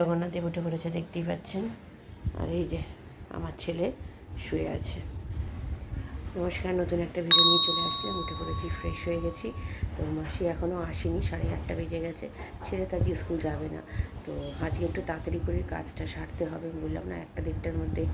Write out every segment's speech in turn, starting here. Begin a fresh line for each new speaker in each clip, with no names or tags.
জগন্নাথদেব উঠে পড়েছে, দেখতেই পাচ্ছেন। আর এই যে আমার ছেলে শুয়ে আছে। নমস্কার, নতুন একটা ভিডিও নিয়ে চলে আসলাম। উঠে পড়েছি, ফ্রেশ হয়ে গেছি। তো মাসি এখনও আসেনি, 8:30 বেজে গেছে। ছেলে তো আজকে স্কুল যাবে না, তো আজকে একটু তাড়াতাড়ি করে কাজটা সারতে হবে। বললাম না 1-1:30টার মধ্যে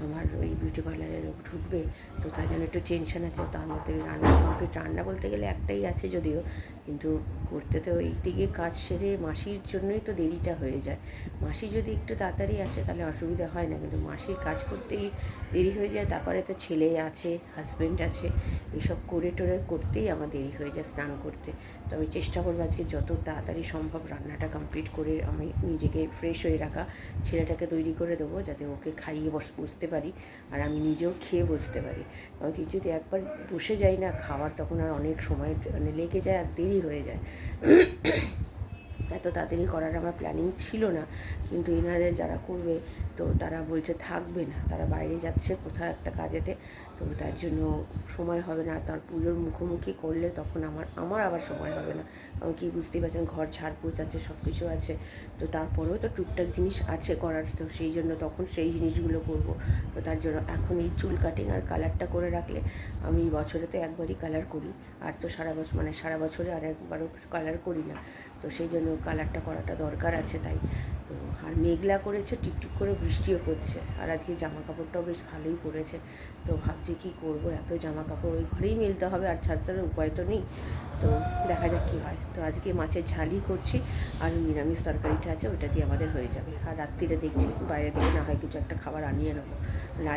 আমার ওই বিউটি পার্লারের লোক ঢুকবে, তো তার জন্য একটু টেনশন আছে। তার মধ্যে রান্না কমপ্লিট, রান্না বলতে গেলে একটাই আছে যদিও, কিন্তু করতে তো এই দিকে কাজ সেরে মাসির জন্যই তো দেরিটা হয়ে যায়। মাসি যদি একটু তাড়াতাড়ি আসে তাহলে অসুবিধা হয় না, কিন্তু মাসির কাজ করতেই দেরি হয়ে যায়। তারপরে তো ছেলে আছে, হাজব্যান্ড আছে, এসব করে টোরে করতেই আমার দেরি হয়ে যায় স্নান করতে। তো আমি চেষ্টা করবো আজকে যত তাড়াতাড়ি সম্ভব রান্নাটা কমপ্লিট করে আমি নিজেকে ফ্রেশ হয়ে রাখা, ছেলেটাকে তৈরি করে দেবো যাতে ওকে খাইয়ে বসতে পারি আর আমি নিজেও খেয়ে বসতে পারি। কারণ কি, যদি একবার বসে যাই না খাওয়ার, তখন আর অনেক সময় লেগে যায় আর দেরি হয়ে যায়। এত তাড়াতাড়ি করার আমার প্ল্যানিং ছিল না, কিন্তু এনাদের যারা করবে তো তারা বলছে থাকবে না, তারা বাইরে যাচ্ছে কোথাও একটা কাজেতে, তো তার জন্য সময় হবে না। তার পুজোর মুখোমুখি করলে তখন আমার আবার সময় হবে না। কারণ কি, বুঝতেই পারছেন, ঘর ঝাড়পোছ আছে, সব কিছু আছে, তো তারপরেও তো টুকটাক জিনিস আছে করার, তো সেই জন্য তখন সেই জিনিসগুলো করব। তো তার জন্য এখন এই চুল কাটিং আর কালারটা করে রাখলে, আমি বছরে তো একবারই কালার করি, আর তো সারা বছরে আর একবারও কালার করি না, তো সেই জন্য কালারটা করাটা দরকার আছে। তাই তো, আর মেঘলা করেছে, টিপটিপ করে বৃষ্টিও পড়ছে, আর আজকে জামা কাপড়টাও বেশ ভালোই পড়েছে। তো ভাবছি কী করবো, এত জামা কাপড় ওই ঘরেই মেলতে হবে, আর ছাড়তে উপায় তো নেই। তো দেখা যাক কী হয়। তো আজকে মাছের ঝালই করছি, আর নিরামিষ তরকারিটা আছে, ওটা দিয়ে আমাদের হয়ে যাবে। আর রাত্রিরে দেখছি বাইরে থেকে না হয় কিছু একটা খাবার আনিয়ে নেবো,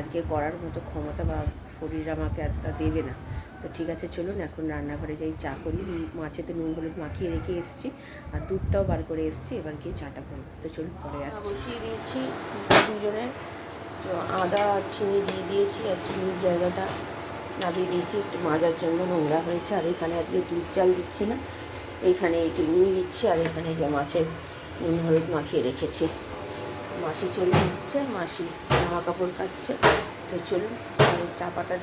আজকে করার মতো ক্ষমতা বা শরীর আমাকে এতটা দেবে না। তো ঠিক আছে, চলুন এখন রান্নাঘরে যাই, চা করি। মাছেতে নুন হলুদ মাখিয়ে রেখে এসেছি, আর দুধটাও বার করে এসেছি, এবার গিয়ে চাটা করবো। তো চলুন পরে আসছি। বসিয়ে দিয়েছি দুজনের, তো আদা আর চিনি দিয়ে দিয়েছি, আর চিনির জায়গাটা নামিয়ে দিয়েছি একটু মাজার জন্য, নোংরা হয়েছে। আর এখানে আজকে দুধ চাল দিচ্ছি না, এইখানে এটি নিয়ে দিচ্ছি, আর এখানে যে মাছের নুন হলুদ মাখিয়ে রেখেছি। মাসি চলে এসছে, মাসি জামা কাপড় কাটছে। তো চলুন চা পাতা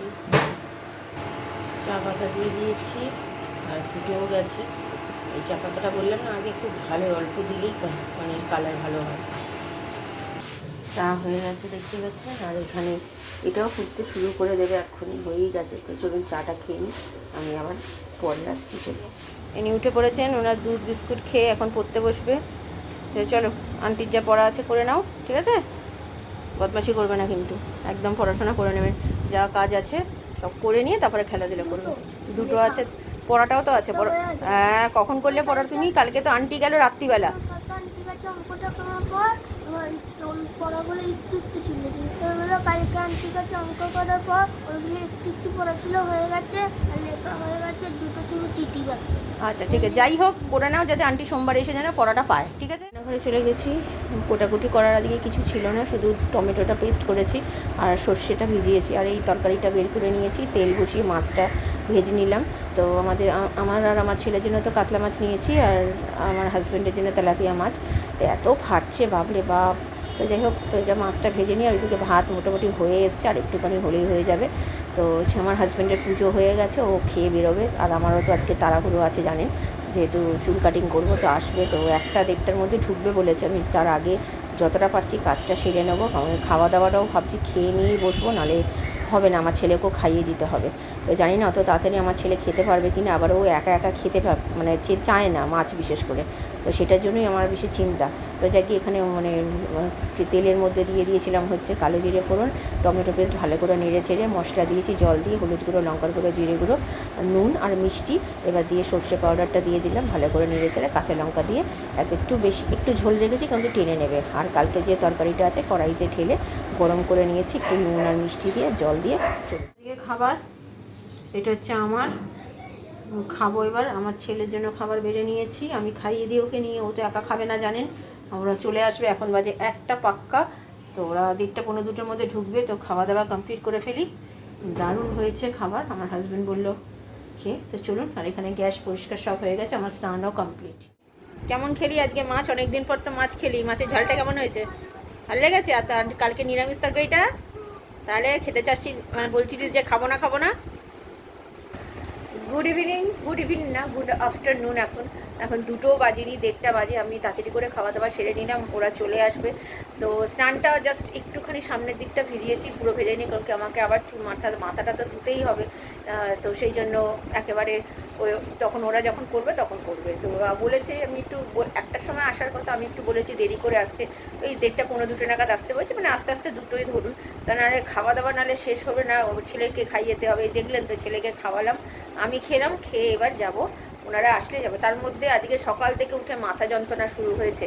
দিয়ে দিয়েছি, আর ফুটেও গেছে। এই চা পাতাটা বললাম না আগে, খুব ভালো, অল্প দিলেই মানে কালার ভালো হয়। চা হয়ে গেছে দেখতে পাচ্ছেন, আর এখানে এটাও ফুটতে শুরু করে দেবে, এক্ষুনি হয়েই গেছে। তো চলুন চাটা খেয়ে নিই, আমি আবার পরে আসছি। চলুন, ইনি উঠে পড়েছেন, ওনার দুধ বিস্কুট খেয়ে এখন পড়তে বসবে। তো চলো, আন্টির যা পড়া আছে করে নাও, ঠিক আছে? বদমাশি করবে না কিন্তু, একদম পড়াশোনা করে নেবেন। যা কাজ আছে সব করে নিয়ে তারপরে খেলাধুলা করবে। দুটো আছে, পড়াটাও তো আছে। হ্যাঁ, কখন করলে পড়া তুমি? কালকে তো আন্টি গেল রাত্রিবেলা।
পড়াগুলো একটু একটু ছিল, কালকে আন্টির কাছে অঙ্ক করার পর ওইগুলো একটু একটু পড়াশুনো হয়ে গেছে, আর লেখা হয়ে গেছে, দুটো শুধু চিঠি বাকি।
আচ্ছা ঠিক আছে, যাই হোক করে নাও, যাতে আন্টি সোমবার এসে যেন পড়াটা পায়, ঠিক আছে? ঘরে চলে গেছি। কোটাকুটি করার আজকে কিছু ছিল না, শুধু টমেটোটা পেস্ট করেছি আর সর্ষেটা ভিজিয়েছি, আর এই তরকারিটা বের করে নিয়েছি। তেল বসিয়ে মাছটা ভেজে নিলাম। তো আমার আর আমার ছেলের জন্য তো কাতলা মাছ নিয়েছি, আর আমার হাজব্যান্ডের জন্য তেলাপিয়া মাছ। তো এত ফাটছে বাবলে বাপ। তো যাই হোক, তো এটা মাছটা ভেজে নিই, আর ওইদিকে ভাত মোটামুটি হয়ে এসছে, আর একটুখানি হলেই হয়ে যাবে। তো আমার হাজব্যান্ডের পুজো হয়ে গেছে, ও খেয়ে বেরোবে, আর আমারও তো আজকে তাড়াহুড়ো আছে জানেন, যেহেতু চুল কাটিং করবো, তো আসবে, তো 1-1:30টার মধ্যে ঢুকবে বলেছে। আমি তার আগে যতটা পারছি কাজটা সেরে নেবো, কারণ খাওয়া দাওয়াটাও ভাবছি খেয়ে নিয়েই বসবো, নাহলে হবে না, আমার ছেলেকেও খাইয়ে দিতে হবে। তো জানি না অত তাড়াতাড়ি আমার ছেলে খেতে পারবে কি না, আবার ও একা একা খেতে মানে চায় না মাছ বিশেষ করে, তো সেটার জন্যই আমার বেশি চিন্তা। তো যাই কি, এখানে মানে তেলের মধ্যে দিয়ে দিয়েছিলাম হচ্ছে কালো জিরে ফোড়ন, টমেটো পেস্ট ভালো করে নেড়ে চেড়ে মশলা দিয়েছি, জল দিয়ে, হলুদ গুঁড়ো, লঙ্কার গুঁড়ো, জিরে গুঁড়ো, নুন আর মিষ্টি, এবার দিয়ে সর্ষে পাউডারটা দিয়ে দিলাম, ভালো করে নেড়ে চেড়ে কাঁচা লঙ্কা দিয়ে একটু বেশি একটু ঝোল রেখেছি, কিন্তু টেনে নেবে। আর কালকে যে তরকারিটা আছে কড়াইতে ঢেলে গরম করে নিয়েছি, একটু নুন আর মিষ্টি দিয়ে, জল দিয়ে। চলে খাবার, এটা হচ্ছে আমার খাবো। এবার আমার ছেলের জন্য খাবার বেড়ে নিয়েছি, আমি খাইয়ে দিয়ে ওকে নিয়ে, ও তো একা খাবে না জানেন, ওরা চলে আসবে, এখন বাজে 1টা পাক্কা, তো ওরা 1:30-1:45-2টার মধ্যে ঢুকবে। তো খাওয়া দাওয়া কমপ্লিট করে ফেলি। দারুণ হয়েছে খাবার, আমার হাজব্যান্ড বললো খেয়ে। তো চলুন, আর এখানে গ্যাস পরিষ্কার সব হয়ে গেছে, আমার স্নানও কমপ্লিট। কেমন খেলি আজকে মাছ? অনেকদিন পর তো মাছ খেলি। মাছের ঝালটা কেমন হয়েছে? ভালো লেগেছে? আর কালকে নিরামিষ তরকারিটা তাহলে খেতে চাচ্ছি, মানে বলছিলিস যে খাবো না। গুড ইভিনিং না, গুড আফটারনুন এখন। এখন 2টো বাজেনি, 1:30 বাজে। আমি তাড়াতাড়ি করে খাওয়া দাওয়া সেরে নিলাম, ওরা চলে আসবে। তো স্নানটা জাস্ট একটুখানি সামনের দিকটা ভিজিয়েছি, পুরো ভেজেনি, কারণ কি আমাকে আবার মাথাটা তো ধুতেই হবে। তো সেই জন্য একেবারে ওই তখন ওরা যখন করবে তখন করবে। তো বলেছে আমি একটু একটার সময় আসার কথা, আমি একটু বলেছি দেরি করে আসতে, ওই 1:30 পৌনে 2টো নাগাদ আসতে বলছে, মানে আস্তে আস্তে 2টোই ধরুন। তা নাহলে খাওয়া দাওয়া নাহলে শেষ হবে না, ছেলেকে খাইয়েতে হবে। দেখলেন তো ছেলেকে খাওয়ালাম, আমি খেলাম, খেয়ে এবার যাব, ওনারা আসলে যাবে। তার মধ্যে আজকে সকাল থেকে উঠে মাথা যন্ত্রণা শুরু হয়েছে,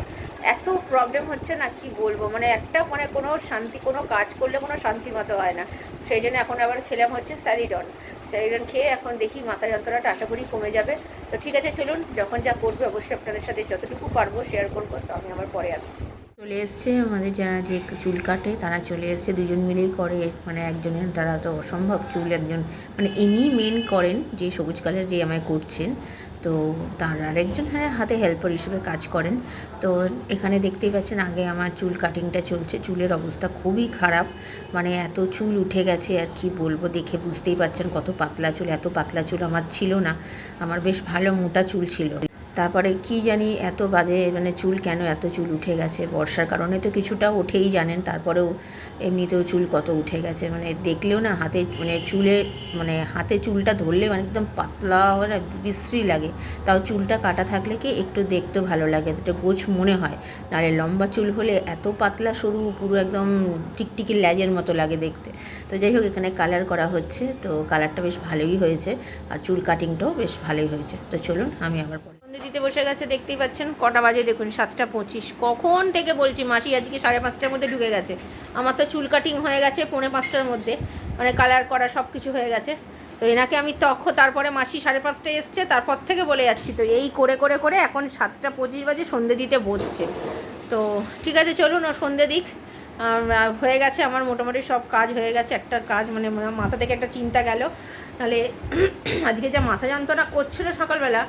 এত প্রবলেম হচ্ছে না কি বলবো, মানে একটা মানে কোনো শান্তি, কোনো কাজ করলে কোনো শান্তি মতো হয় না। সেই জন্য এখন আবার খেলাম হচ্ছে স্যারিডন খেয়ে এখন দেখি মাথা যন্ত্রণাটা আশা করি কমে যাবে। তো ঠিক আছে, চলুন, যখন যা করবে অবশ্যই আপনাদের সাথে যতটুকু পারবো শেয়ার করবো। তো আমি আবার পরে আসছি। চলে এসছে আমাদের যারা যে চুল কাটে তারা চলে এসছে, দুজন মিলেই করে, মানে একজনের দ্বারা তো অসম্ভব চুল, একজন মানে ইনি মেন করেন, যে সবুজ কালার যে আমায় করছেন। তো তার আরেকজন হাতে হেল্পার হিসেবে কাজ করেন। তো এখানে দেখতেই পাচ্ছেন আগে আমার চুল কাটিংটা চলছে, চুলের অবস্থা খুবই খারাপ, মানে এত চুল উঠে গেছে আর কি বলবো, দেখে বুঝতেই পারছেন কত পাতলা চুল। এত পাতলা চুল আমার ছিল না, আমার বেশ ভালো মোটা চুল ছিল। তারপরে কি জানি এত বাজে, মানে চুল কেন এত চুল উঠে গেছে, বর্ষার কারণে তো কিছুটা ওঠেই জানেন, তারপরেও এমনিতেও চুল কত উঠে গেছে, মানে দেখলেও না হাতে, মানে চুলে, মানে হাতে চুলটা ধরলে মানে একদম পাতলা হয়ে বিশ্রী লাগে। তাও চুলটা কাটা থাকলে কি একটু দেখতেও ভালো লাগে, একটু গোছ মনে হয়। নাহলে লম্বা চুল হলে এত পাতলা সরু, পুরো একদম টিকটিকি ল্যাজের মতো লাগে দেখতে। তো যাই হোক, এখানে কালার করা হচ্ছে, তো কালারটা বেশ ভালোই হয়েছে, আর চুল কাটিংটাও বেশ ভালোই হয়েছে। তো চলুন আমি আবার পরে সন্ধে দিতে বসে গেছে, দেখতেই পাচ্ছেন কটা বাজে দেখুন, 7:25। কখন থেকে বলছি মাসি আজকে 5:30টার মধ্যে ঢুকে গেছে। আমার তো চুল কাটিং হয়ে গেছে 4:45টার মধ্যে, মানে কালার করা সব কিছু হয়ে গেছে। তো এনাকে আমি তারপরে মাসি 5:30টায় এসছে, তারপর থেকে বলে যাচ্ছি। তো এই করে করে করে এখন 7:25 বাজে, সন্ধে দিতে বসছে। তো ঠিক আছে, চলুন ও সন্ধে দিক। হয়ে গেছে আমার মোটামুটি সব কাজ হয়ে গেছে। একটা কাজ মানে মাথা থেকে একটা চিন্তা গেল, নাহলে আজকে যা মাথা যন্ত্রণা করছিল সকালবেলা,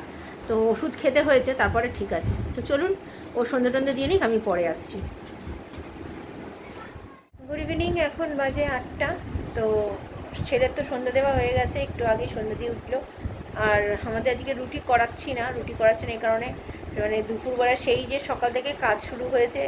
তো ওষুধ খেতে হয়েছে, তারপরে ঠিক আছে। তো চলুন ও সন্ধে টন্ধে দিয়ে নিক, আমি পরে আসছি। গুড ইভিনিং, এখন বাজে 8টা। তো ছেলের তো সন্ধ্যা দেওয়া হয়ে গেছে, একটু আগেই সন্ধ্যা দিয়ে উঠলো। আর আমাদের আজকে রুটি করাচ্ছি না এই কারণে, মানে দুপুরবেলা সেই যে সকাল থেকে কাজ শুরু হয়েছে,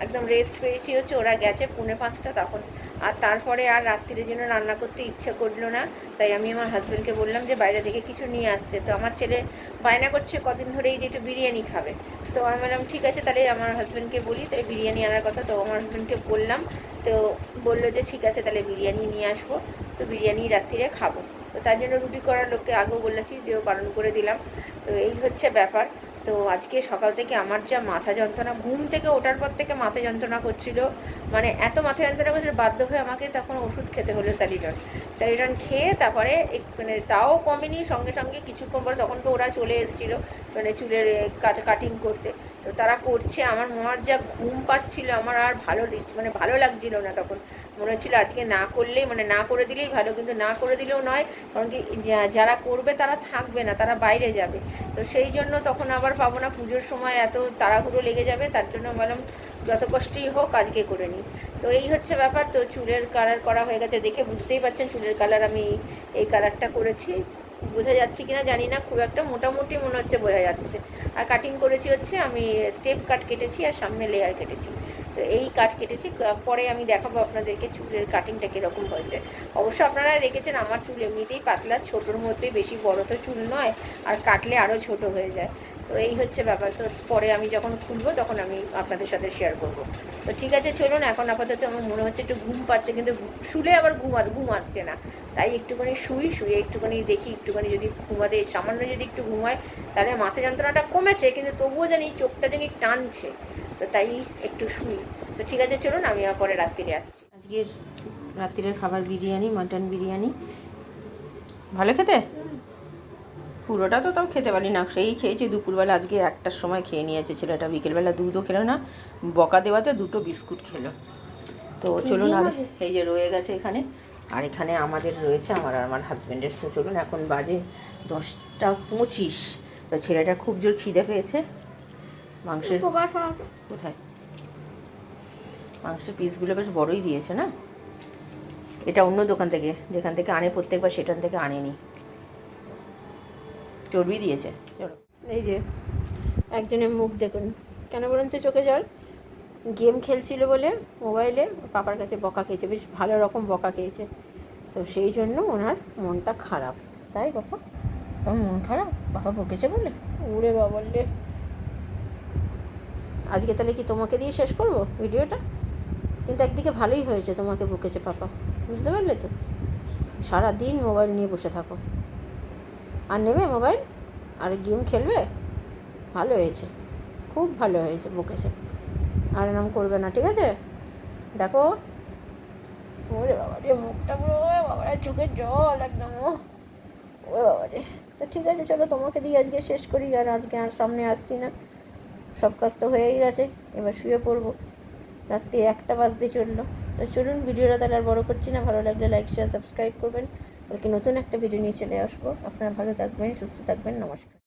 একদম রেস্ট পেয়েছি হচ্ছে, ওরা গেছে 4:45 তখন। আর তারপরে আর রাত্রির জন্য রান্না করতে ইচ্ছে করলো না, তাই আমি আমার হাজব্যান্ডকে বললাম যে বাইরে থেকে কিছু নিয়ে আসতে। তো আমার ছেলে বায়না করছে কদিন ধরেই যে একটু বিরিয়ানি খাবে। তো আমি বললাম ঠিক আছে, তাহলে আমার হাজব্যান্ডকে বলি তাই বিরিয়ানি আনার কথা। তো আমার হাজব্যান্ডকে বললাম, তো বললো যে ঠিক আছে তাহলে বিরিয়ানি নিয়ে আসবো, তো বিরিয়ানি রাত্রিরে খাবো। তো তার জন্য রুটি করার লোককে আগেও বলেছি, যেও বারণ করে দিলাম। তো এই হচ্ছে ব্যাপার। তো আজকে সকাল থেকে আমার যা মাথা যন্ত্রণা, ঘুম থেকে ওঠার পর থেকে মাথা যন্ত্রণা করছিল, মানে এত মাথা যন্ত্রণা করছিল, বাধ্য হয়ে আমাকে তখন ওষুধ খেতে হলো স্যারিডন খেয়ে তারপরে মানে তাও কমেনি, সঙ্গে সঙ্গে কিছুক্ষণ পরে তখন তো ওরা চলে এসেছিলো, মানে চুলের কাটিং করতে। তো তারা করছে, আমার মার যা ঘুম পাচ্ছিল, আমার আর মানে ভালো লাগছিল না। তখন মনে হচ্ছিল আজকে না করলেই, মানে না করে দিলেই ভালো, কিন্তু না করে দিলেও নয়, কারণ কি যারা করবে তারা থাকবে না, তারা বাইরে যাবে। তো সেই জন্য তখন আবার পাবো না, পুজোর সময় এত তাড়াহুড়ো লেগে যাবে, তার জন্য বললাম যত কষ্টই হোক আজকে করে নিই। তো এই হচ্ছে ব্যাপার। তো চুলের কালার করা হয়ে গেছে, দেখে বুঝতেই পারছেন চুলের কালার আমি এই কালারটা করেছি। বোঝা যাচ্ছে কিনা জানি না, খুব একটা মোটামুটি মনে হচ্ছে বোঝা যাচ্ছে। আর কাটিং করেছি হচ্ছে আমি স্টেপ কাট কেটেছি আর সামনে লেয়ার কেটেছি। তো এই কাট কেটেছি, পরে আমি দেখাবো আপনাদেরকে চুলের কাটিংটা কীরকম হয়েছে। অবশ্য আপনারা দেখেছেন আমার চুল এমনিতেই পাতলা, ছোটোর মধ্যে, বেশি বড় তো চুল নয়, আর কাটলে আরও ছোট হয়ে যায়। তো এই হচ্ছে ব্যাপার। তো পরে আমি যখন খুলবো তখন আমি আপনাদের সাথে শেয়ার করব। তো ঠিক আছে, চলুন। এখন আপাতত আমার মনে হচ্ছে একটু ঘুম পাচ্ছে, কিন্তু শুলে আবার ঘুম আসছে না, তাই একটুখানি শুয়ে একটুখানি দেখি, একটুখানি যদি ঘুমাতে সামান্য যদি একটু ঘুমায় তাহলে মাথা যন্ত্রণাটা কমেছে, কিন্তু তবুও জানি চোখটা জানি টানছে, তো তাই একটু শুই। তো ঠিক আছে, চলুন আমি পরে রাত্রিরে আসছি। আজকের রাত্রিরের খাবার বিরিয়ানি, মাটন বিরিয়ানি। ভালো খেতে? পুরোটা তো তাও খেতে পারি না, সেই খেয়েছি দুপুরবেলা। আজকে 1টার সময় খেয়ে নিয়েছে ছেলেটা, বিকেলবেলা দুধও খেলো না, বকা দেওয়াতে 2টো বিস্কুট খেলো। তো চলুন, আর এই যে রয়ে গেছে এখানে, আর এখানে আমাদের রয়েছে আমার আর আমার হাজব্যান্ডের। তো চলুন, এখন বাজে 10:25। তো ছেলেটা খুব জোর খিদে পেয়েছে। মাংসের কোথায়, মাংসের পিসগুলো বেশ বড়ই দিয়েছে না। এটা অন্য দোকান থেকে, যেখান থেকে আনে প্রত্যেকবার সেখান থেকে আনেনি, চর্বি দিয়েছে। চলো এই যে একজনের মুখ দেখুন, কেন বলুন তো চোখে জল? গেম খেলছিল বলে মোবাইলে পাপার কাছে বকা খেয়েছে, বেশ ভালো রকম বকা খেয়েছে। তো সেই জন্য ওনার মনটা খারাপ। তাই বাবা, ওর মন খারাপ বাবা বকেছে বলে? উড়ে বাবলে, আজকে তাহলে কি তোমাকে দিয়ে শেষ করবো ভিডিওটা? কিন্তু একদিকে ভালোই হয়েছে, তোমাকে বকেছে পাপা, বুঝতে পারলে তো? সারাদিন মোবাইল নিয়ে বসে থাকো, আর নেবে মোবাইল আর গেম খেলবে? ভালো হয়েছে, খুব ভালো হয়েছে, বকেছে। আর এরকম করবে না, ঠিক আছে? দেখো, ওরে বাবা রে, মুখটা পুরো, বাবা রে, চোখের জল একদম, ও বাবা রে। তো ঠিক আছে, চলো তোমাকে দিয়ে আজকে শেষ করি, আর আজকে আর সামনে আসছি না, সব কাজ তো হয়েই গেছে, এবার শুয়ে পড়বো। রাত্রি 1টা বাজতে চললো। তো চলুন, ভিডিওটা তাহলে আর বড়ো করছি না। ভালো লাগলে লাইক, শেয়ার, সাবস্ক্রাইব করবেন। কালকে নতুন একটা ভিডিও নিয়ে চলে আসবো। আপনারা ভালো থাকবেন, সুস্থ থাকবেন, নমস্কার।